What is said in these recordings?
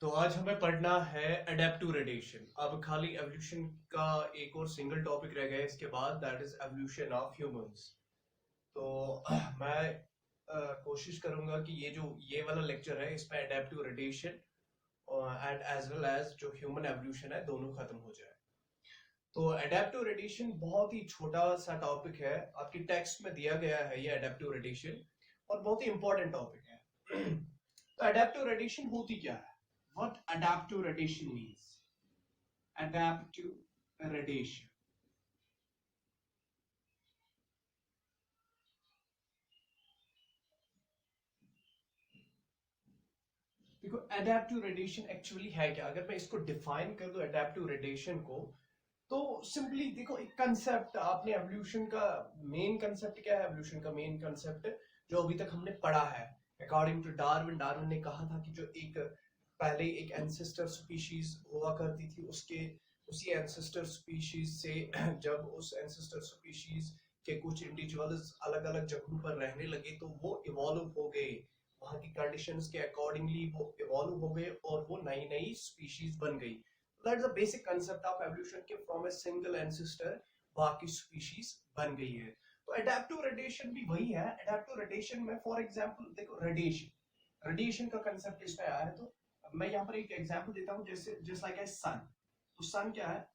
तो आज हमें पढ़ना है एडेप्टिव रेडिएशन। अब खाली एवोल्यूशन का एक और सिंगल टॉपिक रह गया इसके बाद, that is evolution of humans. तो मैं कोशिश करूंगा कि ये वाला लेक्चर है इसमें adaptive radiation and as well as जो ह्यूमन एवोल्यूशन है दोनों खत्म हो जाए। तो एडेप्टिव रेडिएशन बहुत ही छोटा सा टॉपिक है, आपकी टेक्स्ट में दिया गया है ये एडेप्टिव रेडिएशन, और बहुत ही इंपॉर्टेंट टॉपिक है। तो एडेप्टिव रेडिएशन होती क्या है? What adaptive radiation means? Adaptive radiation. देखो एडेप्टिव रेडिएशन एक्चुअली है क्या? अगर मैं इसको डिफाइन कर दूं एडेप्टिव रेडिएशन को, तो सिंपली देखो एक कंसेप्ट, आपने एवोल्यूशन का मेन कंसेप्ट क्या है? एवोल्यूशन का मेन कंसेप्ट जो अभी तक हमने पढ़ा है, अकॉर्डिंग टू डार्विन ने कहा था कि जो एक पहले एक एंसेस्टर स्पीशीज हुआ करती थी, उसी एंसेस्टर स्पीशीज से जब उस एंसेस्टर स्पीशीज के कुछ इंडिविजुअल्स अलग अलग जगहों पर रहने लगे तो वो इवॉल्व हो गए, वहां की कंडीशंस के अकॉर्डिंगली वो इवॉल्व हो गए और वो नई नई स्पीशीज बन गई। That is the basic concept of evolution के फ्रॉम ए सिंगल एंसेस्टर बाकी स्पीशीज बन गई है। तो एडेप्टिव रेडिएशन भी वही है। एडेप्टिव रेडिएशन में फॉर एग्जांपल देखो रेडिएशन का कंसेप्ट इसमें आया है, तो मैं यहाँ पर एक एग्जांपल देता हूँ, जैसे जस्ट लाइक ए सन। तो सन क्या है?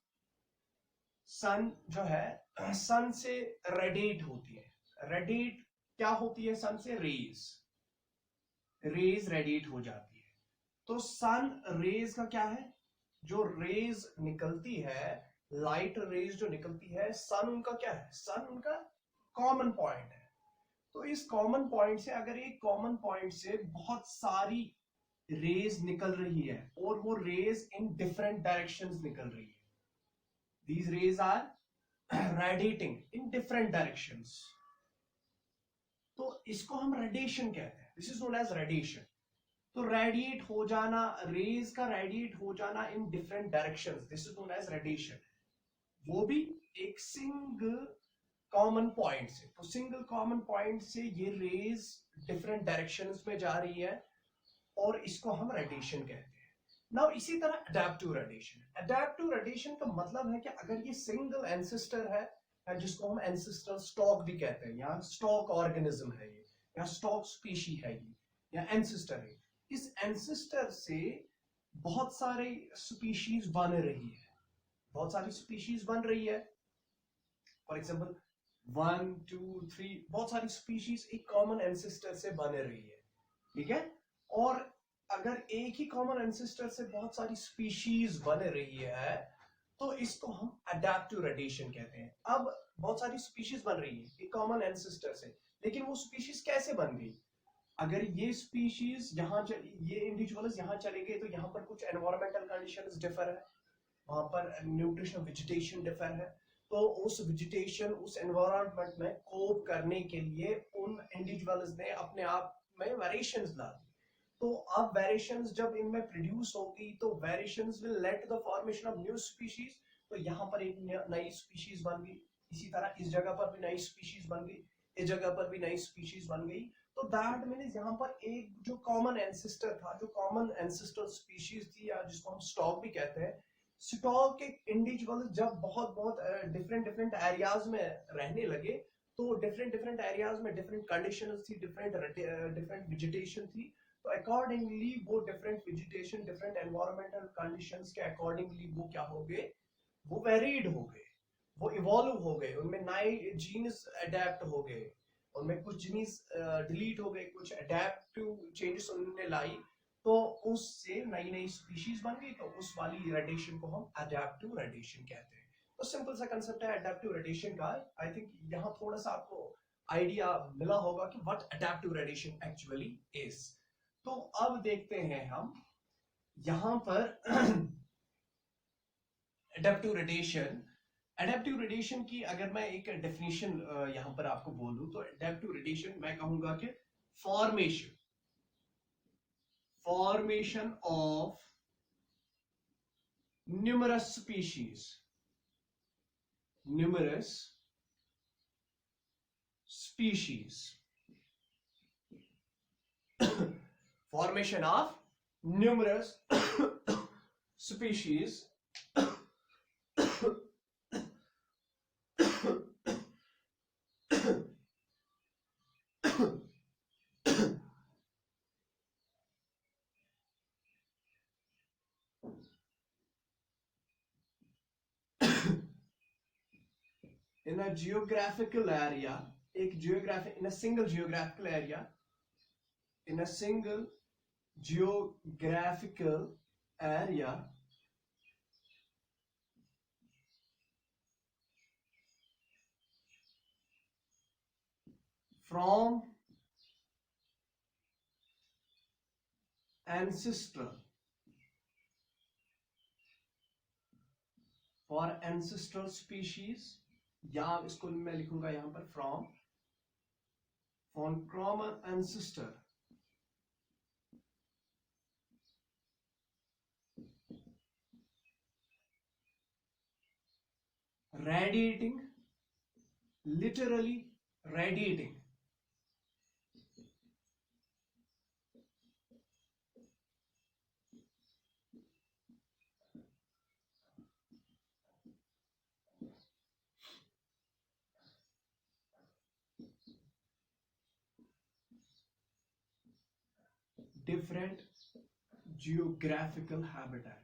सन जो है, सन से रेडिएट होती है। रेडिएट क्या होती है? सन से रेज रेडिएट हो जाती है। तो सन रेज का क्या है? जो रेज निकलती है, लाइट रेज जो निकलती है, सन उनका क्या है? सन उनका कॉमन पॉइंट है। तो इस कॉमन पॉइंट से, अगर एक कॉमन पॉइंट से बहुत सारी रेज निकल रही है और वो रेज इन डिफरेंट डायरेक्शंस निकल रही है, these rays are radiating in different directions, तो इसको हम रेडिएशन कहते हैं। This is known as radiation. तो रेडिएट हो जाना, रेज का रेडिएट हो जाना in different directions, this is known as radiation. वो भी एक सिंगल कॉमन पॉइंट से। तो सिंगल कॉमन पॉइंट से ये रेज डिफरेंट डायरेक्शंस में जा रही है और इसको हम रेडिएशन कहते हैं। नाउ इसी तरह एडेप्टिव रेडिएशन का मतलब है कि अगर ये सिंगल एंसेस्टर है, जिसको हम एंसेस्टर स्टॉक भी कहते हैं, या स्टॉक ऑर्गेनिज्म है ये, या स्टॉक स्पीशी है ये, या एंसेस्टर है, इस एंसेस्टर से बहुत सारे स्पीशीज बन रही है, फॉर एग्जांपल 1 2 3 बहुत सारी स्पीशीज एक कॉमन एंसेस्टर से बन रही है, ठीक है। और अगर एक ही कॉमन एंसेस्टर से बहुत सारी स्पीशीज बन रही है तो इसको हम एडेप्टिव रेडिएशन कहते हैं। अब बहुत सारी स्पीशीज बन रही है एक कॉमन एंसेस्टर से, लेकिन वो स्पीशीज कैसे बन गई? अगर ये स्पीशीज ये इंडिविजुअल्स यहाँ चले गए तो यहाँ पर कुछ एनवायरमेंटल कंडीशंस डिफर है, वहां पर न्यूट्रिशन वेजिटेशन डिफर है, तो उस वेजिटेशन उस एनवायरमेंट में कोप करने के लिए उन इंडिविजुअल्स ने अपने आप में वेरिएशंस ला दी। तो अब वेरिएशंस जब इनमें प्रोड्यूस होगी तो variations will lead to the formation of new species. तो यहाँ पर एक नई स्पीशीज बन गई, इसी तरह इस जगह पर भी नई स्पीशीज बन गई, इस जगह पर भी नई स्पीशीज बन गई। तो दैट मीन्स यहाँ पर एक जो कॉमन एंसेस्टर था, जो कॉमन एंसेस्टर स्पीशीज थी, या जिसको हम स्टॉक भी कहते हैं, स्टॉक के इंडिविजुअल जब बहुत डिफरेंट एरियाज में रहने लगे तो डिफरेंट एरियाज में डिफरेंट कंडीशंस थी, डिफरेंट वेजिटेशन थी। तो अकॉर्डिंगली वो different vegetation, different environmental conditions के अकॉर्डिंगली वो क्या हो गए? वो वेरीड हो गए, वो इवॉल्व हो गए, उनमें नए जीन्स अडेप्ट हो गए, उनमें कुछ जीन्स डिलीट हो गए, कुछ अडेप्टिव चेंजेस उन्होंने लाई, तो उससे नई नई स्पीशीज बन गई। तो उस वाली रेडिएशन को हम एडेप्टिव रेडिएशन कहते हैं। तो सिंपल सा कंसेप्ट है एडेप्टिव रेडिएशन का। आई थिंक यहाँ थोड़ा सा आपको आइडिया मिला होगा कि what adaptive radiation actually is. तो अब देखते हैं हम यहां पर एडेप्टिव रेडिएशन की अगर मैं एक डेफिनेशन यहां पर आपको बोलूं तो एडेप्टिव रेडिएशन मैं कहूंगा कि formation of numerous species formation of numerous species in a geographical area, in a single geographical area, in a single geographical area, from ancestral, for ancestral species, या इसको मैं लिखूंगा यहां पर from common ancestor radiating, literally radiating, different geographical habitats.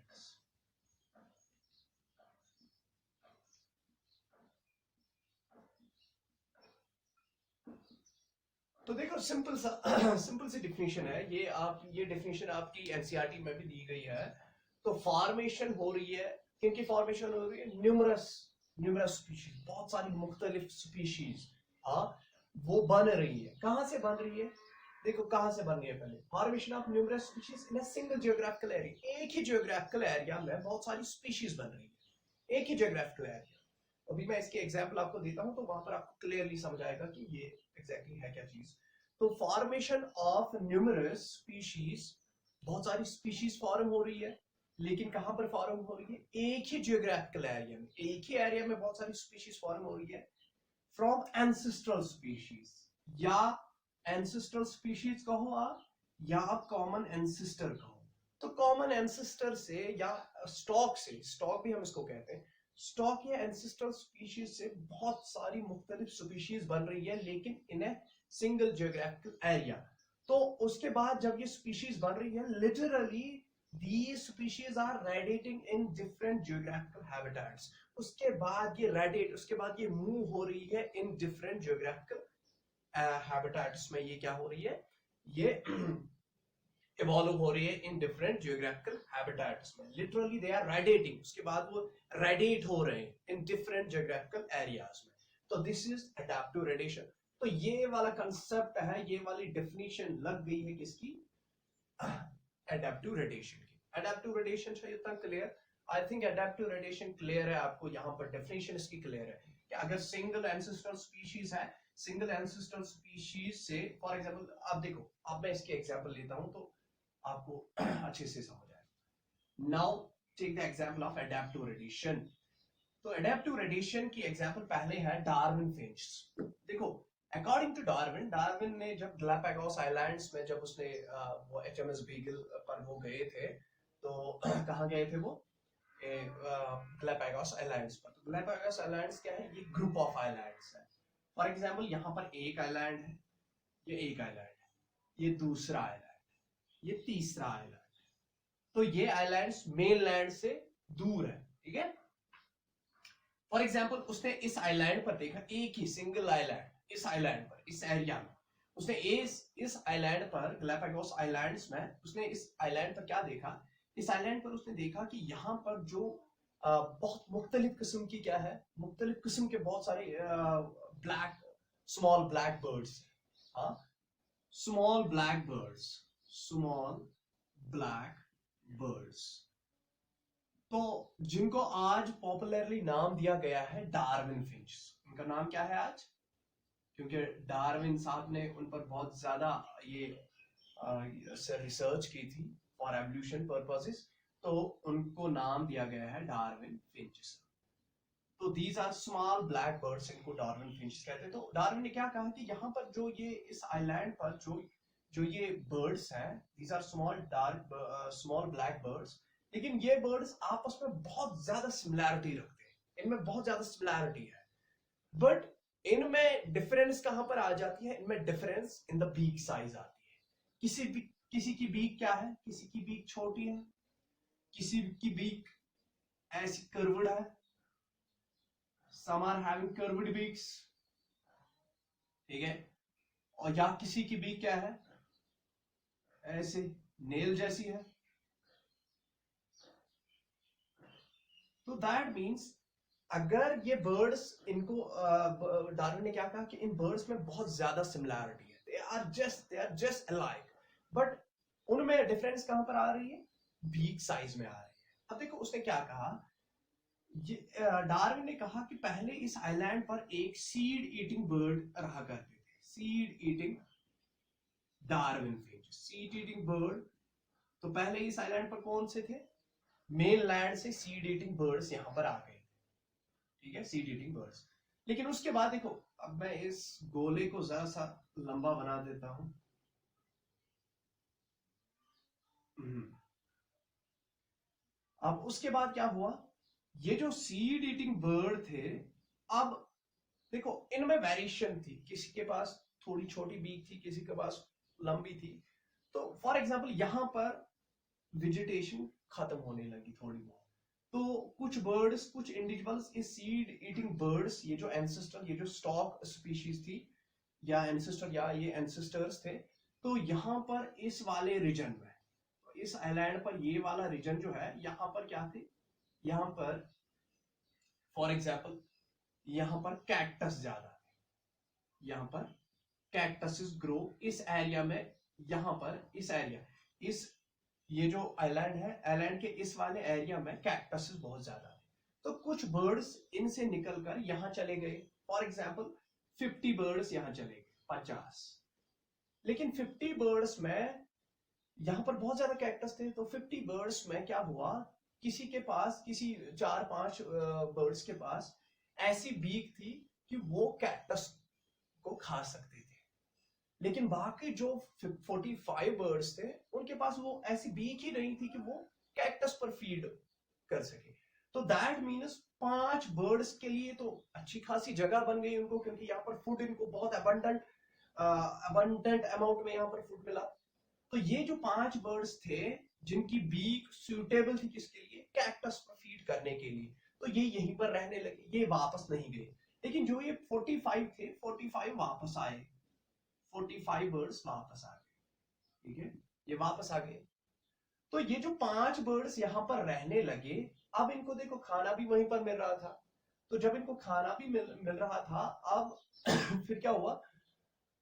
तो देखो simple सी definition है ये डिफिनेशन आपकी एनसीईआरटी में भी दी गई है। तो फॉर्मेशन हो रही है, किनकी फॉर्मेशन हो रही है? न्यूमरस स्पीशीज, बहुत सारी मुख्तलिफ स्पीशीज, हाँ, वो बन रही है। कहां से बन रही है? देखो कहां से बन रही है। पहले formation of numerous species in a single geographical area, एक ही जियोग्राफिकल एरिया में बहुत सारी स्पीशीज बन रही है, एक ही जियोग्राफिकल एरिया। अभी मैं इसके एग्जांपल आपको देता हूं तो वहां पर आपको क्लियरली समझ आएगा कि ये एग्जैक्टली है क्या चीज। तो फॉर्मेशन ऑफ न्यूमरस स्पीशीज, बहुत सारी स्पीशीज फॉर्म हो रही है, लेकिन कहां पर फॉर्म हो रही है? एक ही जियोग्राफिकल एरिया में, एक ही एरिया में बहुत सारी स्पीशीज फॉर्म हो रही है फ्रॉम एंसेस्ट्रल स्पीशीज, या एंसेस्ट्रल स्पीशीज कहो आप, या आप कॉमन एंसेस्टर कहो। तो कॉमन एंसेस्टर से या स्टॉक से, स्टॉक भी हम इसको कहते हैं, स्टॉक या एंसेस्ट्रल स्पीशीज से बहुत सारी मुख्तलिफ स्पीशीज बन रही है, लेकिन इन ए सिंगल जियोग्राफिकल एरिया। तो उसके बाद जब ये स्पीशीज बन रही है, literally these species are radiating in different geographical habitats. उसके बाद ये radiate, उसके बाद ये मूव हो रही है in different geographical habitats में। ये क्या हो रही है? ये इवॉल्व हो रही है इन डिफरेंट जियोग्राफिकल हैबिटेट्स में। लिटरली दे आर रेडिएटिंग, उसके बाद वो रेडिएट हो रहे हैं इन डिफरेंट जियोग्राफिकल एरियाज में। तो दिस इज एडेप्टिव रेडिएशन। तो ये वाला कंसेप्ट है, ये वाली डेफिनेशन लग गई है किसकी? एडेप्टिव रेडिएशन की। एडेप्टिव रेडिएशन से इतना clear? I think adaptive radiation clear है आपको। यहाँ पर डेफिनेशन इसकी क्लियर है कि अगर सिंगल एंसेस्ट्रल स्पीशीज है, सिंगल एंसेस्ट्रल स्पीशीज से, फॉर एग्जांपल आप देखो, अब मैं इसके एग्जांपल लेता हूं तो आपको अच्छे से समझ आएगा। Now take the example of adaptive radiation. तो एडेप्टिव रेडिएशन की एग्जांपल पहले है डार्विन फिंच। देखो अकॉर्डिंग टू डार्विन ने जब गैलापागोस आइलैंड्स में जब उसने वो एचएमएस बीगल पर वो गए थे, तो कहाँ गए थे वो? गैलापागोस आइलैंड्स पर। तो गैलापागोस आइलैंड्स क्या है? ये ग्रुप ऑफ आइलैंड्स है। फॉर एग्जांपल यहाँ पर एक आइलैंड है, ये एक आइलैंड है, ये दूसरा आइलैंड, ये तीसरा आइलैंड। तो ये आइलैंड्स मेनलैंड से दूर है, ठीक है। फॉर एग्जांपल उसने इस आइलैंड पर देखा, एक ही सिंगल आइलैंड, इस आइलैंड पर, इस एरिया में उसने इस आइलैंड पर, गैलापागोस आइलैंड्स में उसने इस आइलैंड पर क्या देखा? इस आइलैंड पर उसने देखा कि यहाँ पर जो बहुत मुख्तलिफ किस्म की क्या है, मुख्तलिफ किस्म के बहुत सारे ब्लैक, स्मॉल ब्लैक बर्ड्स, हाँ, small black birds, small black birds, तो जिनको आज पॉपुलरली नाम दिया गया है डार्विन फिंच। उनका नाम क्या है आज? क्योंकि डार्विन साहब ने उन पर बहुत ज्यादा ये रिसर्च की थी फॉर एवोल्यूशन पर्पसेस, तो उनको नाम दिया गया है डार्विन फिंचेस। तो these are small black birds, इनको डार्विन फिंचेस कहते हैं। तो डार्विन ने क्या कहा कि यहाँ पर जो ये इस आइलैंड पर जो ये बर्ड्स हैं, these are small black birds, लेकिन ये बर्ड्स आपस में बहुत ज्यादा सिमिलैरिटी रखते हैं, इनमें बहुत ज्यादा सिमिलैरिटी है, बट इनमें डिफरेंस कहां पर आ जाती है, इनमें difference in the beak size आती है। किसी की बीक क्या है, किसी की बीक छोटी है, किसी की बीक ऐसी कर्व्ड है, some are having curved beaks, ठीक है, और या किसी की बीक क्या है, ऐसे नेल जैसी है। तो दैट मीन्स अगर ये बर्ड्स, इनको डार्विन ने क्या कहा कि इन बर्ड्स में बहुत ज्यादा सिमिलैरिटी है, they are just alike, but उनमें डिफरेंस कहां पर आ रही है, बीक साइज में आ रही है। अब देखो उसने क्या कहा, डार्विन ने कहा कि पहले इस आइलैंड पर एक सीड ईटिंग बर्ड रहा करते थे, seed eating Darwin Finch, seed eating bird. तो पहले इस आइलैंड पर कौन से थे, मेन लैंड से सीड ईटिंग बर्ड्स यहां पर आ गए, ठीक है, सीड ईटिंग बर्ड्स। लेकिन उसके बाद देखो, अब मैं इस गोले को जरा सा लंबा बना देता हूं, अब उसके बाद क्या हुआ, ये जो सीड ईटिंग बर्ड थे, अब देखो इनमें वेरिएशन थी, किसी के पास थोड़ी छोटी बीक थी, किसी के पास लंबी थी। तो फॉर एग्जांपल यहां पर वेजिटेशन खत्म होने लगी थोड़ी बहुत, तो कुछ बर्ड्स, कुछ इंडिविजुअल्स, इस सीड ईटिंग बर्ड्स, ये जो एंसेस्टर, ये जो स्टॉक स्पीशीज थी या एंसेस्टर, या ये एंसेस्टर्स थे, तो यहां पर इस वाले रीजन में, इस आइलैंड पर ये वाला रीजन जो है, यहां पर क्या थे, यहां पर फॉर एग्जांपल यहां पर कैक्टस ज्यादा है, यहां पर कैक्टसेस ग्रो इस एरिया में, यहां पर इस एरिया, इस ये जो आइलैंड है, आइलैंड के इस वाले एरिया में कैक्टसेस बहुत ज्यादा है। तो कुछ बर्ड्स इनसे निकलकर यहां चले गए, फॉर एग्जांपल 50 बर्ड्स यहां चले गए, 50, लेकिन 50 बर्ड्स में यहां पर बहुत ज्यादा कैक्टस थे, तो 50 बर्ड्स में क्या हुआ, किसी के पास, किसी 4-5 बर्ड्स के पास ऐसी बीक थी कि वो कैक्टस को खा सकते थे, लेकिन बाकी जो 45 बर्ड्स थे, उनके पास वो ऐसी बीक ही नहीं थी कि वो कैक्टस पर फीड कर सके। तो दैट मीन्स 5 बर्ड्स के लिए तो अच्छी खासी जगह बन गई उनको, क्योंकि यहाँ पर फूड इनको बहुत अबंडेंट अमाउंट में यहाँ पर फूड मिला। तो ये जो 5 बर्ड्स थे जिनकी बीक सूटेबल थी किसके लिए, कैक्टस पर फीड करने के लिए, तो ये यहीं पर रहने लगे, ये वापस नहीं गए। लेकिन जो ये 45 थे, 45 वापस आए, 45 बर्ड्स वापस आ गए, ठीक है, ये वापस आ गए। तो ये जो 5 बर्ड्स यहां पर रहने लगे, अब इनको देखो खाना भी वहीं पर मिल रहा था, तो जब इनको खाना भी मिल रहा था, अब फिर क्या हुआ,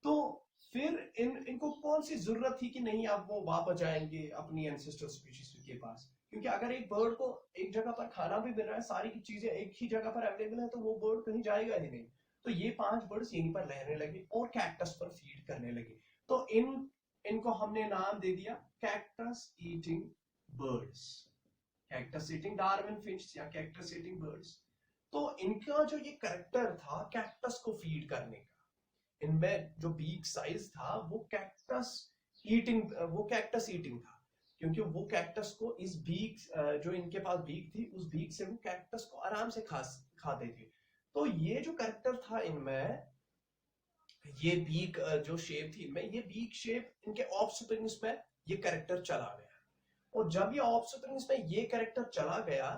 तो फिर इनको कौन सी जरूरत थी कि नहीं अब वो वापस जाएंगे अपनी एंसेस्टर स्पीशीज के पास, क्योंकि अगर एक बर्ड को एक जगह पर खाना भी मिल रहा है, सारी चीजें एक ही जगह पर अवेलेबल है, तो वो बर्ड कहीं जाएगा ही नहीं। तो ये 5 बर्ड्स यहीं पर रहने लगे और कैक्टस पर फीड करने लगे। तो इनको हमने नाम दे दिया cactus eating birds, cactus eating Darwin Finch या कैक्टस ईटिंग बर्ड्स। तो इनका जो ये कैरेक्टर था कैक्टस को फीड करने का, इनमें जो बीक साइज था वो कैक्टस ईटिंग था, क्योंकि वो कैक्टस को इस बीक, जो इनके पास बीक थी, उस बीक से वो कैक्टस को आराम से खाते थे। तो ये जो कैरेक्टर था इनमें, ये बीक जो शेप थी इनमें, ये बीक शेप इनके ऑफस्प्रिंग्स में ये कैरेक्टर चला गया, और जब ये ऑफस्प्रिंग्स में ये कैरेक्टर चला गया,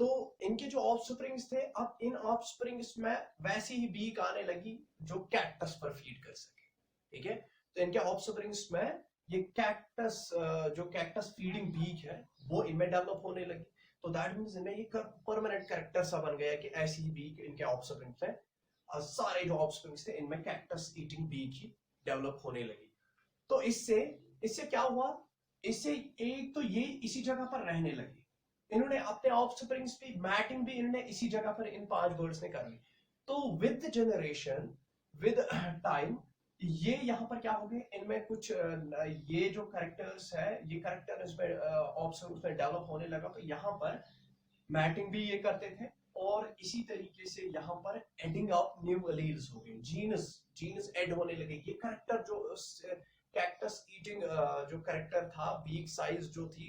तो इनके जो ऑफस्प्रिंग्स थे, अब इन ऑफस्प्रिंग्स में वैसी ही बीक आने लगी जो कैक्टस पर फीड कर सके, ठीक है। तो इनके ऑफस्प्रिंग्स में ये कैक्टस, जो कैक्टस फीडिंग बीक है, वो इनमें डेवलप होने लगी। तो दैट मींस इनमें ये परमानेंट कैरेक्टर सा बन गया कि ऐसी ही बीक इनके ऑफस्प्रिंग्स में, सारे जो ऑफस्प्रिंग्स थे इनमें कैक्टस ईटिंग बीक ही डेवलप होने लगी। तो इससे इससे क्या हुआ, इससे एक तो ये इसी जगह पर रहने लगे, इन्होंने अपने ऑफस्प्रिंग्स पे मैटिंग भी इन्होंने इसी जगह पर इन 5 बर्ड्स ने कर ली। तो विद जनरेशन, विद टाइम, ये यहाँ पर क्या हो गए, इनमें कुछ ये जो कैरेक्टर्स है, ये कैरेक्टर इसमें ऑप्शंस में डेवलप होने लगा। तो यहाँ पर मैटिंग भी ये करते थे, और इसी तरीके से यहाँ पर एडिंग ऑफ न्यू एलील्स हो गए, जीनस एड होने लगे। ये कैरेक्टर जो कैक्टस ईटिंग जो कैरेक्टर था, बीक साइज जो थी,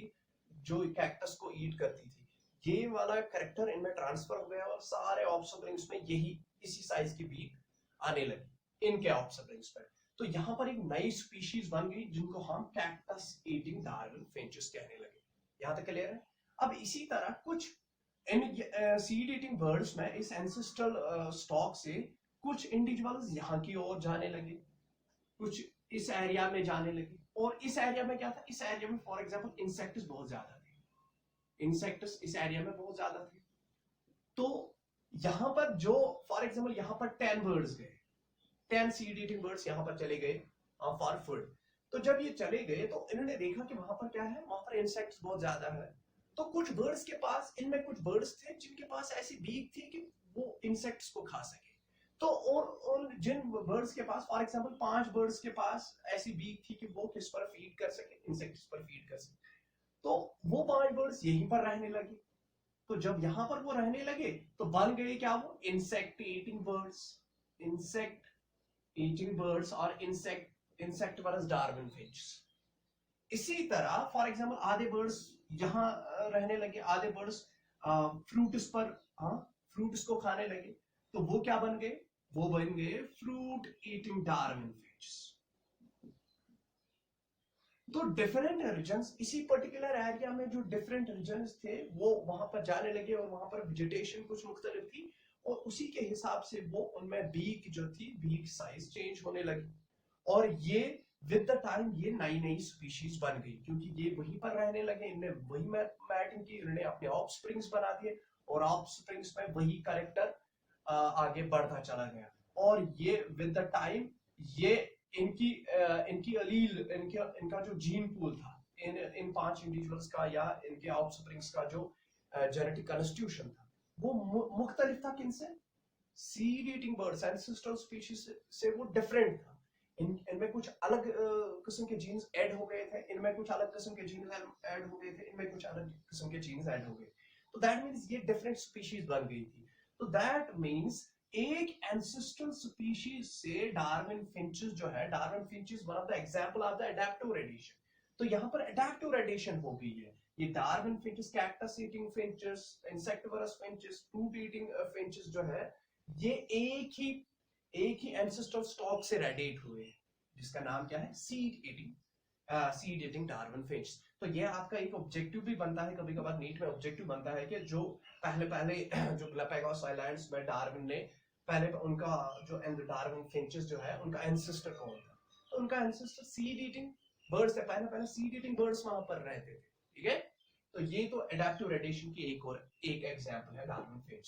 जो कैक्टस को ईट करती थी, ये वाला कैरेक्टर इनमें ट्रांसफर हो गया और सारे ऑफस्प्रिंग्स में यही इसी साइज की बीक आने लगी इनके ऑफस्प्रिंग्स पे। तो यहाँ पर एक नई स्पीशीज बन गई जिनको हम कैक्टस ईटिंग डार्विन फिंचेस कहने लगे। यहाँ तक क्लियर है? अब इसी तरह कुछ इन सीड ईटिंग बर्ड्स में इस एंसेस्ट्रल स्टॉक से कुछ इंडिविजुअल्स यहाँ की ओर जाने लगे, कुछ इस एरिया में जाने लगे। और इस एरिया में क्या था? इस एरिया में फॉर एग्जांपल इंसेक्ट्स बहुत ज्यादा थे, इंसेक्ट्स इस एरिया में बहुत ज्यादा थे। तो यहाँ पर जो फॉर एग्जांपल यहाँ पर 10 बर्ड्स गए, 10 सीड ईटिंग बर्ड्स यहाँ पर चले गए फॉर फूड। तो जब ये चले गए तो इन्होंने देखा कि वहां पर क्या है, वहां पर इंसेक्ट्स बहुत ज्यादा है। तो कुछ बर्ड्स के पास, इनमें कुछ बर्ड्स थे जिनके पास ऐसी बीक थी कि वो इंसेक्ट्स को खा सके। तो और जिन बर्ड्स के पास फॉर एग्जांपल 5 बर्ड्स के पास ऐसी बीक थी कि वो किस पर फीड कर सके, इंसेक्ट्स पर फीड कर सके, तो वो 5 बर्ड्स यहीं पर रहने लगे। तो जब यहां पर वो रहने लगे तो बन गए क्या? वो insect eating birds, insect eating birds और इंसेक्टिवरस डार्विन फिंच। इसी तरह फॉर एग्जांपल आधे बर्ड्स यहां रहने लगे, आधे बर्ड्स फ्रूट्स पर, फ्रूट्स को खाने लगे। तो वो क्या बन गए? वो बन गए फ्रूट ईटिंग डार्विन फिंच। तो डिफरेंट रीजन्स, इसी पर्टिकुलर एरिया में जो डिफरेंट रीजन्स थे वो वहां पर जाने लगे और वहां पर वेजिटेशन कुछ मुख्तलिफ थी और उसी के हिसाब से वो उनमें बीक जो थी, बीक साइज चेंज होने लगी। और ये विद द टाइम ये नई नई स्पीशीज बन गई क्योंकि ये वहीं पर रहने लगे, इन्हें वही मैटिंग की, इन्होंने अपने ऑफस्प्रिंग्स बना दिए और ऑफस्प्रिंग्स में वही कैरेक्टर आगे बढ़ता चला गया। और ये विद द टाइम ये इनकी अलील, इनका जो जीन पूल था इन 5 इंडिविजुअल्स का या इनके ऑफस्प्रिंग्स का जो जेनेटिक कॉन्स्टिट्यूशन था वो मुख्तलिफ था। किनसे? Seed eating birds, ancestral species से वो डिफरेंट था। इनमें कुछ अलग किस्म के जीन्स ऐड हो गए थे, इनमें कुछ अलग किस्म के जीन्स ऐड हो गए थे, इनमें कुछ अलग किस्म के जीन्स ऐड हो गए। तो दैट मींस ये डिफरेंट स्पीशीज बन गई थी। तो दैट मींस एक एंसेस्ट्रल स्पीशीज से डार्विन फिंचेस जो है, Darwin finches one of the example of the adaptive radiation. तो यहाँ पर एडेप्टिव रेडिएशन हो गई है। ये Darwin finches, cactus eating finches, insectivorous finches, fruit eating finches जो है, ये एक ही एंसेस्ट्रल स्टॉक से रेडिएट हुए हैं जिसका नाम क्या है? Seed eating Darwin Finch. तो ये आपका एक ऑब्जेक्टिव भी बनता है, कभी कभार नीट में ऑब्जेक्टिव बनता है कि जो पहले जो गैलापागोस आइलैंड्स में डार्विन ने पहले उनका जो डार्विन फिंचेस जो है उनका एंसेस्टर कौन था? तो उनका एंसेस्टर सीड ईटिंग बर्ड्स है, पहले सीड ईटिंग बर्ड्स वहां पर रहते थे। ठीक है, तो ये तो एडेप्टिव रेडिएशन की एक एग्जांपल है Darwin finch.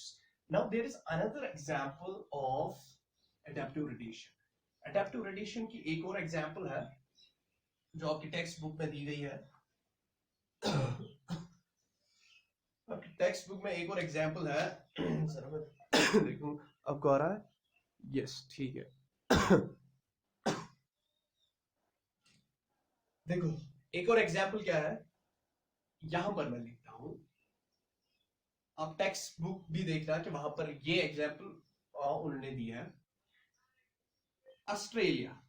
Now there is another example of adaptive radiation. Adaptive radiation की एक और एग्जांपल है जो आपकी टेक्स्ट बुक में दी गई है। आपकी टेक्स्ट बुक में एक और एग्जांपल है, जरा मैं देखूं आपको आ रहा है? यस, ठीक है। देखो एक और एग्जांपल क्या है, यहां पर मैं लिखता हूं, आप टेक्स्ट बुक भी देखना कि वहां पर ये एग्जांपल उन्होंने दिया है। ऑस्ट्रेलिया,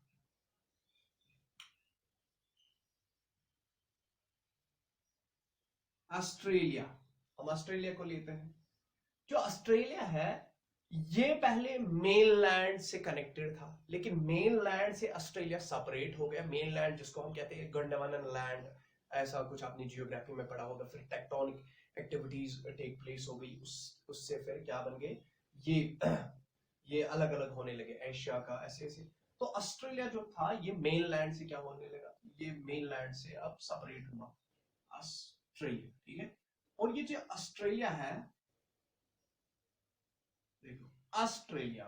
ऑस्ट्रेलिया, हम ऑस्ट्रेलिया को लेते हैं। जो ऑस्ट्रेलिया है ये पहले मेनलैंड से कनेक्टेड था, लेकिन मेनलैंड से ऑस्ट्रेलिया सेपरेट हो गया। मेनलैंड जिसको हम कहते हैं गोंडवाना लैंड, ऐसा कुछ आपने जियोग्राफी में पढ़ा होगा। फिर टेक्टोनिक एक्टिविटीज टेक प्लेस हो गई, उससे फिर क्या बन गए, ये अलग अलग होने लगे एशिया का, ऐसे ऐसे। तो ऑस्ट्रेलिया जो था ये मेनलैंड से क्या होने लगा, ये मेनलैंड से अब सेपरेट हुआ ऑस्ट्रेलिया। ठीक है, और ये जो ऑस्ट्रेलिया है, देखो ऑस्ट्रेलिया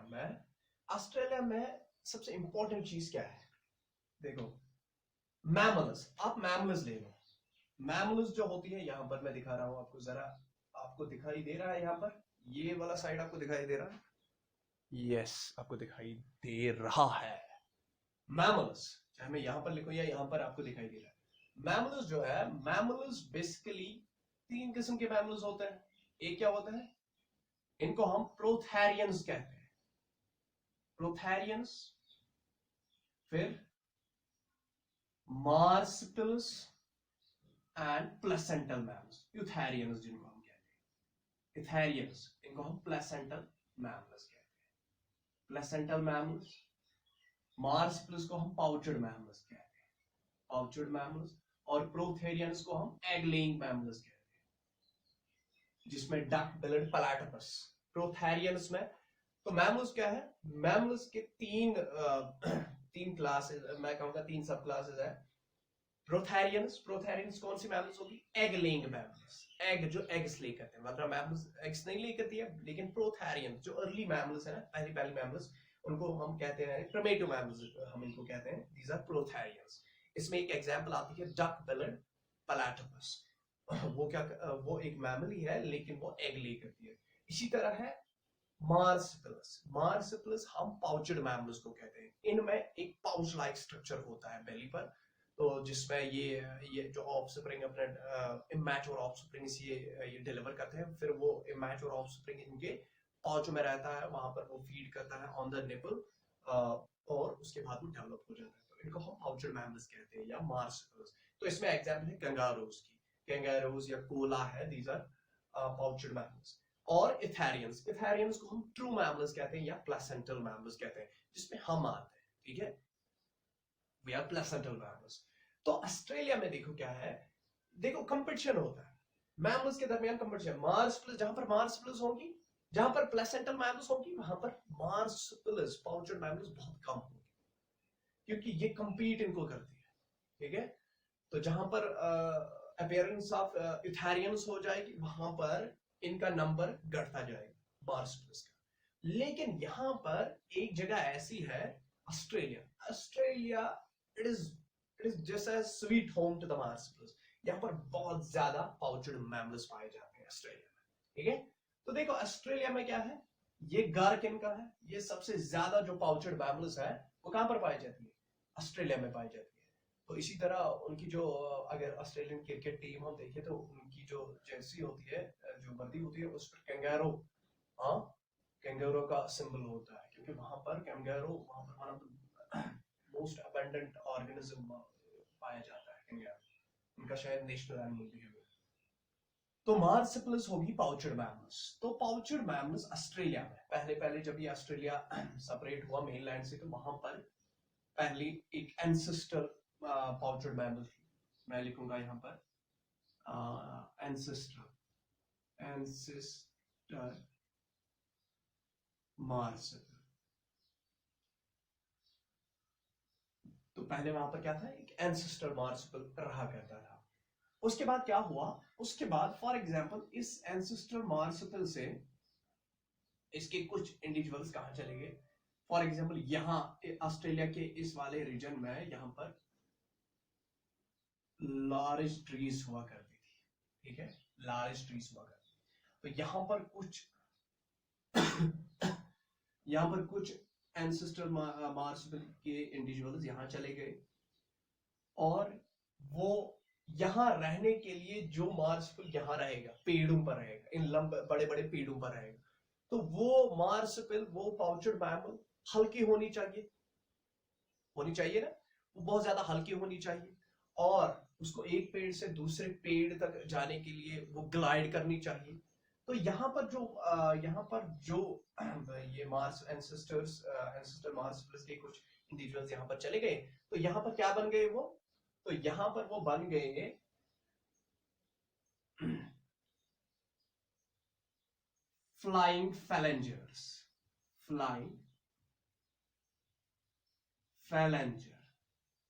में सबसे इंपॉर्टेंट चीज क्या है? देखो मैमल्स, आप मैमल्स ले लो। मैमल्स जो होती है, यहां पर मैं दिखा रहा हूं आपको, जरा आपको दिखाई दे रहा है यहाँ पर, ये वाला साइड आपको दिखाई दे रहा है? यस, आपको दिखाई दे रहा है। मैमल्स, चाहे मैं यहां पर लिखूं या यहां पर, आपको दिखाई दे रहा है। मैमल्स जो है, मैमल्स बेसिकली 3 किस्म के मैमल्स होते हैं। एक क्या होता है, इनको हम प्रोथेरियंस कहते हैं, प्रोथेरियंस। फिर मार्सपिल्स एंड प्लेसेंटल मैमल्स, यूथेरियंस जिनको हम कहते हैं, यूथेरियंस, इनको हम प्लेसेंटल मैमल्स कहते हैं। प्लेसेंटल मैमल्स, मार्सपिल्स को हम पाउचड मैमल्स कहते हैं, पाउचड मैमल्स, और प्रोथेरियंस को हम एग लेइंग मैमल्स कहते हैं, जिसमें डक बिल्ड प्लैटिपस। प्रोथेरियंस में तो मैमल्स क्या है, मैमल्स के तीन क्लासेस, मैं कहूंगा तीन सब क्लासेस है। प्रोथेरियंस, प्रोथेरियंस कौन सी मैमल्स होगी, एग लेइंग मैमल्स, एग जो एग्स ले करते हैं, मतलब मैमल्स एग्स नहीं ले करती है, लेकिन प्रोथेरियंस जो अर्ली मैमल्स है ना, पहली पहली मैमल्स, उनको हम कहते हैं प्रिमेटिव मैमल्स, हम इनको कहते हैं, दीज आर प्रोथेरियंस। इसमें एक एग्जांपल आती है डक बिल्ड प्लैटिपस, वो क्या, वो एक मैमल ही है लेकिन वो एग ले करती है। इसी तरह है मार्सपिल्स, मार्सपिल्स हम पाउचड मैमल्स को कहते हैं, इनमें एक पाउच लाइक स्ट्रक्चर होता है बेली पर, तो जिसमें ये जो ऑफस्प्रिंग अपने इमैच्योर ऑफस्प्रिंग ये डिलीवर करते हैं, फिर वो इमैच्योर ऑफस्प्रिंग इनके पाउच में रहता है, वहां पर वो फीड करता है ऑन द निपल, और उसके बाद वो डेवलप हो जाता है, तो इनको हम पाउचड मैमल्स कहते हैं या मार्सपिल्स। तो इसमें एग्जांपल है कंगारूज की, कंगारूज या कोला है, दीज आर पाउचड मैमल्स। और इथेरियंस, इथेरियंस को हम ट्रू मैमल्स कहते हैं या प्लेसेंटल मैमल्स कहते हैं, जिसमें हम आते हैं, ठीक है, वी आर प्लेसेंटल मैमल्स। तो ऑस्ट्रेलिया में देखो क्या है, देखो कंपटीशन होता है मैमल्स के दरमियान, कंपटीशन, मार्सपिल्स, जहां पर मार्सपिल्स होंगी, जहां पर प्लेसेंटल मैमल्स होंगी, वहां पर मार्सपिल्स, पाउचड मैमल्स बहुत कम होंगे, क्योंकि ये कंपीट इनको करती है, ठीक है। तो जहां पर अपीयरेंस ऑफ इथेरियंस हो जाएगी, वहां पर इनका नंबर घटता जाएगा मार्सपिल्स का। लेकिन यहां पर एक जगह ऐसी है, Australia, Australia it is just a sweet home to the marsupials, यहां पर बहुत ज्यादा पाउचड मैमल्स पाए जाते हैं ऑस्ट्रेलिया में, ठीक है। तो देखो ऑस्ट्रेलिया में क्या है, ये घर किनका है, ये सबसे ज्यादा जो पाउचड मैमल्स है वो कहां पर पाई जाती है, ऑस्ट्रेलिया में पाई जाती है। तो इसी तरह उनकी जो, अगर ऑस्ट्रेलियन क्रिकेट टीम हम देखें तो उनकी जो जर्सी होती है, जो वर्दी होती है, उस पर कैंगारो, हाँ, कैंगारो का सिंबल होता है, क्योंकि वहां पर कैंगारो, वहां पर one of the most abundant organism पाया जाता है कैंगारो, उनका शायद नेशनल एनिमल भी है। तो मार्सपिल्स होगी पाउचड मैमल्स। तो पाउचड मैमल्स ऑस्ट्रेलिया में पहले पहले जब ये ऑस्ट्रेलिया सेपरेट हुआ मेनलैंड से, तो वहां पर पहली एक एंसेस्टर पाउचड मैमल थी, मैं लिखूंगा यहां पर एंसेस्टर मार्सपिल। तो पहले वहां पर क्या था, एक एंसेस्टर मार्सपिल रहा करता था। उसके बाद क्या हुआ, उसके बाद फॉर एग्जांपल इस एंसेस्टर मार्सपिल से इसके कुछ इंडिविजुअल्स कहां चले गए, फॉर एग्जांपल यहां ऑस्ट्रेलिया के इस वाले रीजन में यहां पर लार्ज ट्रीज हुआ करती थी, ठीक है, लार्ज ट्रीज हुआ करती थी। तो यहां पर कुछ यहां पर कुछ एंसेस्टर मार्सपिल के इंडिविजुअल्स यहां चले गए, और वो यहां रहने के लिए जो मार्सपिल यहां रहेगा, पेड़ों पर रहेगा, इन बड़े बड़े पेड़ों पर रहेगा, तो वो मार्सपिल, वो पाउचड मैमल हल्की होनी चाहिए, होनी चाहिए ना, वो बहुत ज्यादा हल्की होनी चाहिए, और उसको एक पेड़ से दूसरे पेड़ तक जाने के लिए वो ग्लाइड करनी चाहिए। तो यहाँ पर जो ये मार्स एंसेस्टर मार्सपिल्स के कुछ इंडिविजुअल्स यहाँ पर चले गए, तो यहाँ पर क्या बन गए वो, तो यहाँ पर वो बन गए फ्लाइंग फैलेंजर्स, फ्लाइंग फैलेंजर।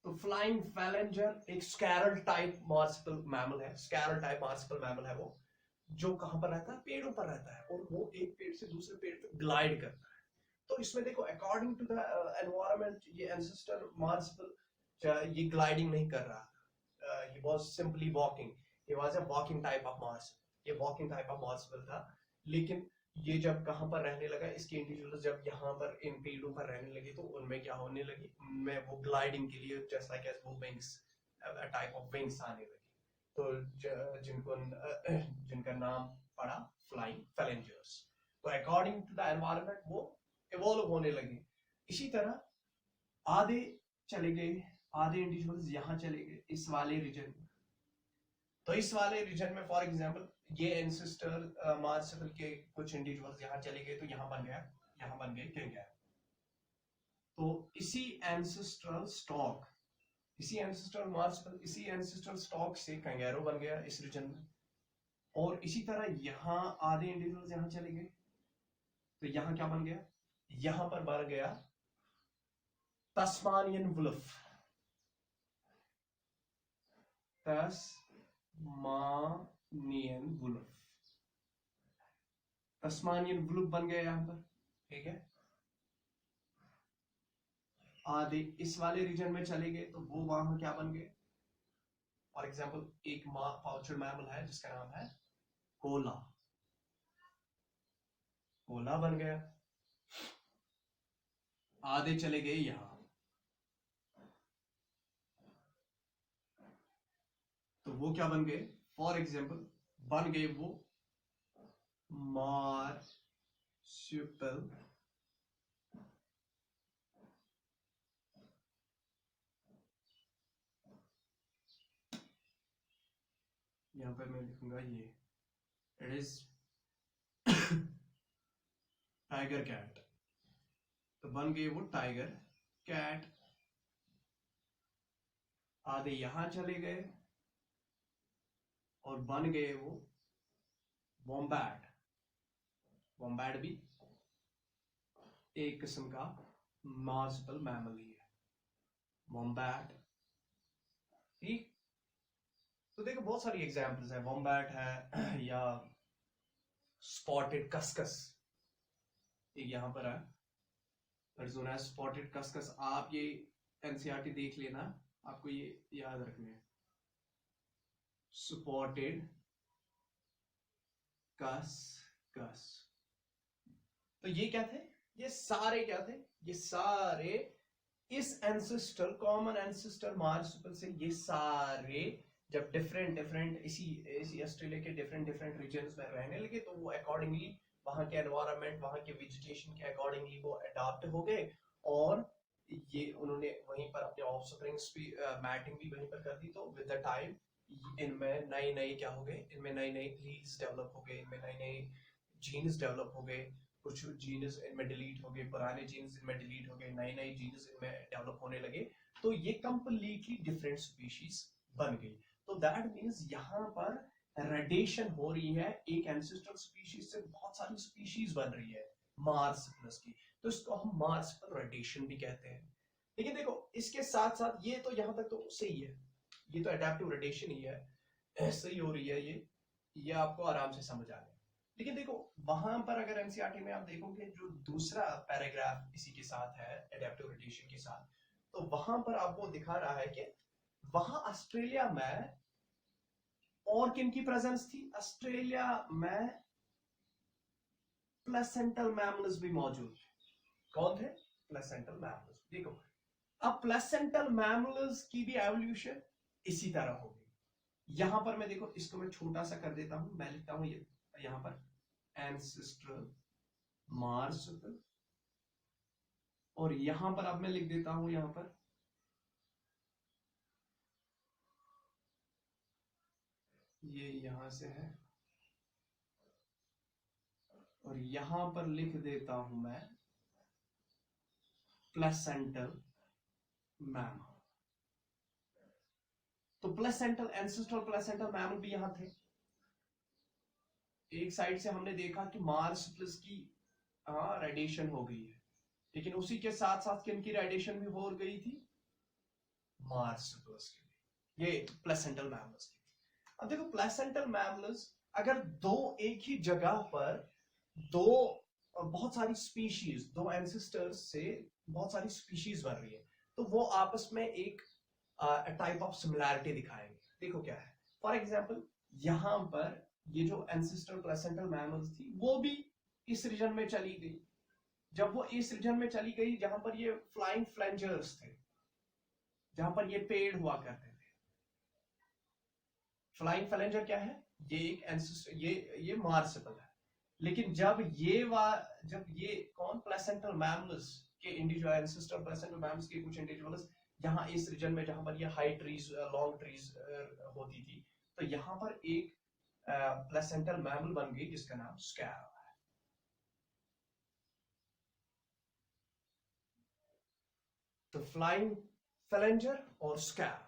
तो फ्लाइंग फैलेंजर एक स्कैरल टाइप मार्सपिल मैमल है, स्कैरल टाइप मार्सपिल मैमल है वो, जो कहां पर रहता है, पेड़ों पर रहता है, और वो एक पेड़ से दूसरे पेड़ तक ग्लाइड करता है। तो इसमें देखो अकॉर्डिंग टू द एनवायरनमेंट, ये एंसेस्टर मार्सपिल ये ग्लाइडिंग नहीं कर रहा था, he was simply walking, he was a walking type of marsupial, ये वॉकिंग टाइप ऑफ मार्सपिल था। लेकिन ये जब कहां पर रहने लगा, इसके इंडिविजुअल्स जब यहाँ पर इन पेड़ों पर रहने लगे, तो उनमें क्या होने लगी, उनमें वो ग्लाइडिंग के लिए जस्ट लाइक एज वो विंग्स, टाइप ऑफ विंग्स आने लगी, तो जिनका नाम पड़ा फ्लाइंग फैलेंजर्स। तो अकॉर्डिंग टू द एनवायरनमेंट वो इवॉल्व होने लगे। इसी तरह आधे चले गए आधे इंडिविजुअल्स यहाँ चले गए इस वाले रीजन में। तो इस वाले रीजन में फॉर एग्जांपल ये एंसेस्टर मार्सपल के कुछ इंडिविजुअल्स यहाँ चले गए, तो यहाँ बन गया, यहाँ बन गए कैंगैरो। तो इसी एंसेस्ट्रल स्टॉक, इसी एंसेस्ट्रल मार्सपल, इसी एंसेस्ट्रल स्टॉक से कैंगैरो बन गया इस रीजन में। और इसी तरह यहाँ आधे इंडिविजुअल्स यहाँ चले गए, तो यहाँ क्या बन गया, यहाँ पर बन गया Tasmanian wolf, Tasmanian wolf, Tasmanian wolf बन गया यहाँ पर, ठीक है। आधे इस वाले रीजन में चले गए, तो वो वहां क्या बन गए, फॉर एग्जाम्पल एक पाउचर्ड मैमल है जिसका नाम है कोला, कोला बन गया। आधे चले गए यहां, तो वो क्या बन गए, फॉर एग्जाम्पल बन गए वो मार्सुपिल यहां पर मैं लिखूंगा ये, इट इज टाइगर कैट, तो बन गए वो टाइगर कैट। आधे यहां चले गए और बन गए वो वॉम्बैट, वॉम्बैट भी एक किस्म का मार्सुपिल मैमल ही है, वॉम्बैट, ठीक। तो देखो बहुत सारी एग्जांपल्स है, वॉम्बैट है या स्पॉटेड कस्कस, एक यहां पर है स्पॉटेड कस्कस। आप ये एनसीईआरटी देख लेना, आपको ये याद रखने हैं, स्पॉटेड कस्कस। तो ये क्या थे, ये सारे क्या थे, ये सारे इस एंसेस्टर, कॉमन एंसेस्टर मार्सुपिल से, ये सारे जब डिफरेंट डिफरेंट इसी ऑस्ट्रेलिया के डिफरेंट डिफरेंट रीजन्स में रहने लगे, तो वो अकॉर्डिंगली वहां के एनवायरनमेंट, वहां के वेजिटेशन के अकॉर्डिंगली वो अडॉप्ट हो गए, और ये उन्होंने वहीं पर अपने ऑफस्प्रिंग्स भी मैटिंग भी वहीं पर कर दी। तो विद द टाइम इनमें नए नए क्या हो गए, इनमें नए नए लीड्स डेवलप हो गए, इनमें नए नए जीन्स डेवलप हो गए, कुछ जीन्स इनमें डिलीट हो गए, पुराने जीन्स इनमें डिलीट हो गए, नए नए जीन्स इनमें डेवलप होने लगे, तो ये कंप्लीटली डिफरेंट स्पीशीज बन गई। तो दैट मींस यहाँ पर रेडिएशन हो रही है, एक एंसेस्ट्रल स्पीशीज से बहुत सारी स्पीशीज बन रही है मार्सपिलस की, तो इसको हम मार्सपिल रेडिएशन भी कहते हैं। लेकिन देखो इसके साथ साथ ये तो यहाँ तक तो सही है, ये तो एडेप्टिव रेडिएशन ही है, ऐसे ही हो रही है ये आपको आराम से समझ आ गया। लेकिन देखो वहां पर अगर एनसीईआरटी में आप देखोगे जो दूसरा पैराग्राफ इसी के साथ है एडेप्टिव रेडिएशन के साथ, तो वहां पर आपको दिखा रहा है कि वहां ऑस्ट्रेलिया में और किन की प्रेजेंस थी, ऑस्ट्रेलिया में प्लेसेंटल मैमल्स भी मौजूद थे। कौन थे, प्लेसेंटल मैमल्स। देखो अब प्लेसेंटल मैमल्स की भी एवोल्यूशन इसी तरह होगी। यहां पर मैं देखो इसको मैं छोटा सा कर देता हूं, मैं लिखता हूं ये यहां पर एंसेस्ट्रल मार्सुपिल, और यहां पर अब मैं लिख देता हूं यहां पर ये यहां से है, और यहां पर लिख देता हूं मैं प्लेसेंटल मैमल। तो प्लेसेंटल एंसेस्ट्रल प्लेसेंटल मैमल भी यहां थे। एक साइड से हमने देखा कि मार्सपिलस की रेडिएशन हो गई है, लेकिन उसी के साथ साथ किन की रेडिएशन भी हो गई थी, मार्सपिलस की, ये प्लेसेंटल मैमल्स की। अब देखो प्लेसेंटल मैमल्स अगर दो एक ही जगह पर दो बहुत सारी स्पीशीज, दो एंसेस्टर्स से बहुत सारी स्पीशीज बन रही है, तो वो आपस में एक टाइप ऑफ सिमिलैरिटी दिखाएंगे। देखो क्या है, फॉर एग्जांपल यहां पर ये जो एंसेस्टर प्लेसेंटल मैमल्स थी वो भी इस रीजन में चली गई। जब वो इस रीजन में चली गई जहां पर ये फ्लाइंग फ्लेंजर्स थे, जहां पर ये पेड़ हुआ करते थे। फ्लाइंग फ्लेंजर क्या है, ये एक एंसेस्टर, ये मार्सपिल है। लेकिन जब ये कौन प्लेसेंटल मैमल्स के इंडिविजुअल एंसेस्टर प्लेसेंटल मैमल्स के कुछ इंडिविजुअल्स यहाँ इस रीजन में जहां पर ये हाई ट्रीज लॉन्ग ट्रीज होती थी, तो यहाँ पर एक प्लेसेंटल मैमल बन गई जिसका नाम स्कैर है। तो फ्लाइंग फैलेंजर और स्कैर,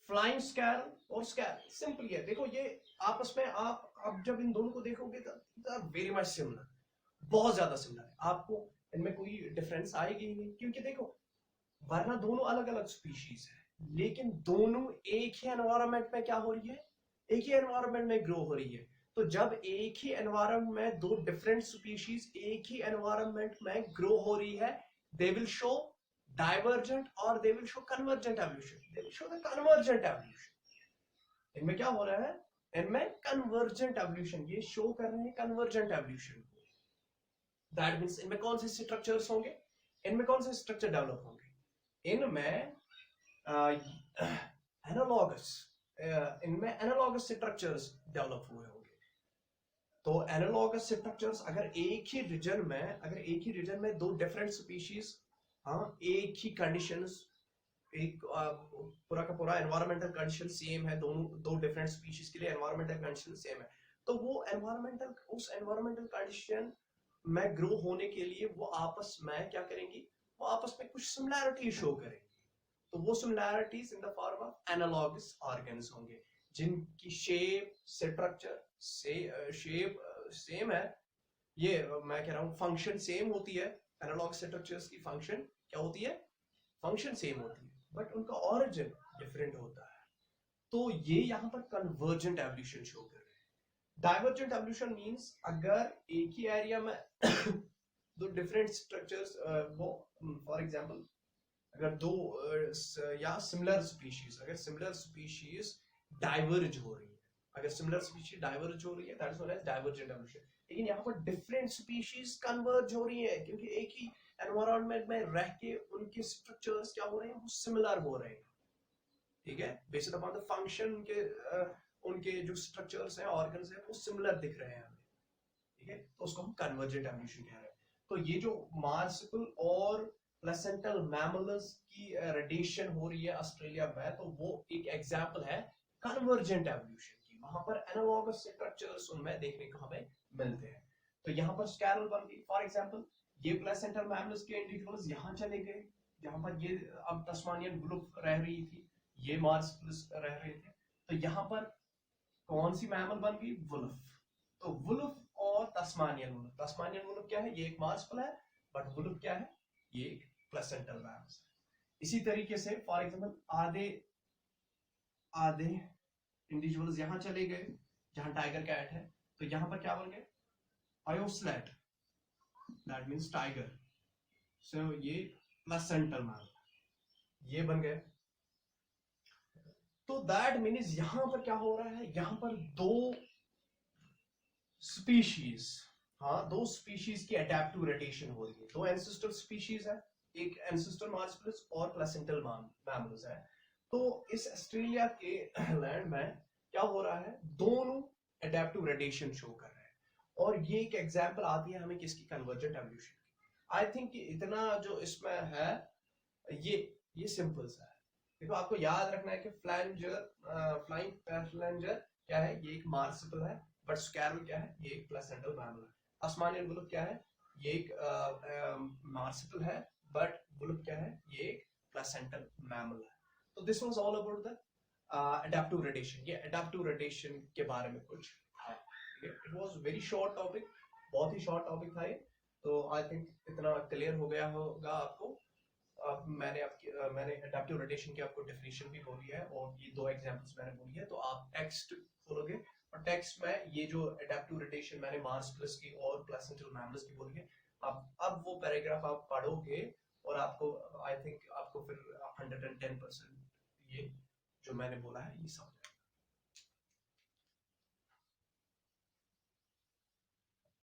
फ्लाइंग स्कैर और स्कैर सिंपल है। देखो ये आपस में आप जब इन दोनों को देखोगे तो वेरी मच सिमिलर, बहुत ज्यादा सिमिलर है, आपको इनमें कोई डिफरेंस आएगी ही नहीं, क्योंकि देखो वरना दोनों अलग अलग स्पीशीज है, लेकिन दोनों एक ही एनवायरनमेंट में क्या हो रही है, एक ही एनवायरनमेंट में ग्रो हो रही है। तो जब एक ही एनवायरनमेंट में दो डिफरेंट स्पीशीज एक ही एनवायरनमेंट में ग्रो हो रही है, दे विल शो डाइवर्जेंट और they will show convergent evolution, they will show the convergent evolution. इनमें क्या हो रहा है, इनमें कन्वर्जेंट एवोल्यूशन, ये शो कर रहे हैं कन्वर्जेंट एवोल्यूशन। दैट मींस इनमें कौन से स्ट्रक्चर्स होंगे, इनमें कौन से स्ट्रक्चर डेवलप होंगे, इनमें एनालॉगस, इनमें एनालॉगस स्ट्रक्चर्स डेवलप हुए होंगे। तो एनालॉगस स्ट्रक्चर्स अगर एक ही रीजन में दो डिफरेंट स्पीशीज, हाँ एक ही कंडीशंस, एक पूरा का पूरा एनवायरमेंटल कंडीशन सेम है, दोनों दो डिफरेंट स्पीशीज के लिए एनवायरमेंटल कंडीशन सेम है, तो वो उस एनवायरमेंटल कंडीशन में ग्रो होने के लिए वो आपस में क्या करेंगी, वो आपस में कुछ सिमिलैरिटी शो करेंगी। तो वो similarities in the form of analogous organs होंगे, जिनकी शेप स्ट्रक्चर शेप सेम है, ये मैं कह रहा हूँ फंक्शन सेम होती है, एनालॉग स्ट्रक्चर्स की फंक्शन क्या होती है, फंक्शन सेम होती है, बट उनका ओरिजिन डिफरेंट होता है। तो ये यहाँ पर कन्वर्जेंट एवोल्यूशन शो कर रहे हैं। डाइवर्जेंट एवोल्यूशन मींस अगर एक ही एरिया में दो डिफरेंट स्ट्रक्चर्स, वो फॉर एग्जांपल अगर दो या सिमिलर स्पीशीज, अगर सिमिलर स्पीशीज डाइवर्ज हो रही है, अगर सिमिलर स्पीशीज डाइवर्ज हो रही है, that is known as divergent evolution. लेकिन यहाँ पर डिफरेंट स्पीशीज कन्वर्ज हो रही है, क्योंकि एक ही एनवायरनमेंट में रह के उनके स्ट्रक्चर्स क्या हो रहे हैं, वो सिमिलर हो रहे हैं, ठीक है, बेस्ड अपॉन द फंक्शन के उनके जो स्ट्रक्चर्स हैं ऑर्गन्स हैं वो सिमिलर दिख रहे हैं हमें, ठीक है, तो उसको हम कन्वर्जेंट एवोल्यूशन कह रहे हैं। तो ये जो मार्सुपियल और प्लेसेंटल मैमल्स की रेडिएशन हो रही है ऑस्ट्रेलिया में, तो वो एक एग्जांपल है कन्वर्जेंट एवोल्यूशन की, वहां पर एनालॉगस स्ट्रक्चर्स उनमें देखने को हमें मिलते हैं। तो यहाँ पर स्कैरल बन गई, फॉर एग्जांपल ये प्लेसेंटल मैमल्स के इंडिविजुअल्स यहाँ चले गए, जहां पर ये अब तस्मानियन वुल्फ रह रही थी, ये मार्सुपियल्स रह रहे थे, तो यहाँ पर कौन सी मैमल बन गई, वुल्फ। तो वुल्फ और तस्मानियन वुल्फ, तस्मानियन वुल्फ क्या है, ये एक मार्सुपियल है, बट वुल्फ क्या है, ये एक प्लेसेंटल मैमल है। इसी तरीके से फॉर एग्जांपल आधे इंडिविजुअल्स यहां चले गए जहां टाइगर कैट है, तो यहां पर क्या बन गए, आयोस्लेट, दैट मींस टाइगर, सो ये प्लेसेंटल मैमल, ये बन गए। तो दैट मीन्स यहां पर क्या हो रहा है, यहां पर दो स्पीशीज, हाँ दो स्पीशीज की अडैप्टिव रोटेशन हो रही है, दो एंसेस्टर स्पीशीज है, एक एंसेस्टर मार्सुपियल्स और प्लेसेंटल मैमल्स है। तो इस ऑस्ट्रेलिया के लैंड में क्या हो रहा है, दोनों अडैप्टिव रोटेशन शो कर रहे हैं, और ये एक एग्जांपल आती है हमें किसकी, कन्वर्जेंट एवोल्यूशन की। आई थिंक इतना जो इसमें है ये सिंपल सा है। देखो आपको याद रखना है कि फ्लाइंग फैलेंजर क्या है, ये एक मार्सुपियल है, बट स्कैरल क्या है, ये एक प्लेसेंटल मैमल है। तस्मानियन वुल्फ क्या है, ये एक मार्सुपियल है, बट वुल्फ क्या है, ये एक प्लेसेंटल मैमल है। तो this was all about the adaptive rotation, ये अडैप्टिव रोटेशन के बारे में कुछ है। It was very short topic, बहुत ही शॉर्ट टॉपिक था ये, तो आई थिंक इतना क्लियर हो गया होगा आपको। मैंने अडैप्टिव रोटेशन की आपको डेफिनेशन भी बोली है, और ये दो एग्जांपल्स मैंने बोली है, तो आप टेक्स्ट खोलोगे और टेक्स्ट में ये जो अडैप्टिव रोटेशन मैंने मार्सुपियल्स की और प्लेसेंटल मैमल्स की बोली है, अब वो पैराग्राफ आप पढ़ोगे और आपको आई थिंक आपको फिर 110% ये जो मैंने बोला है ये समझ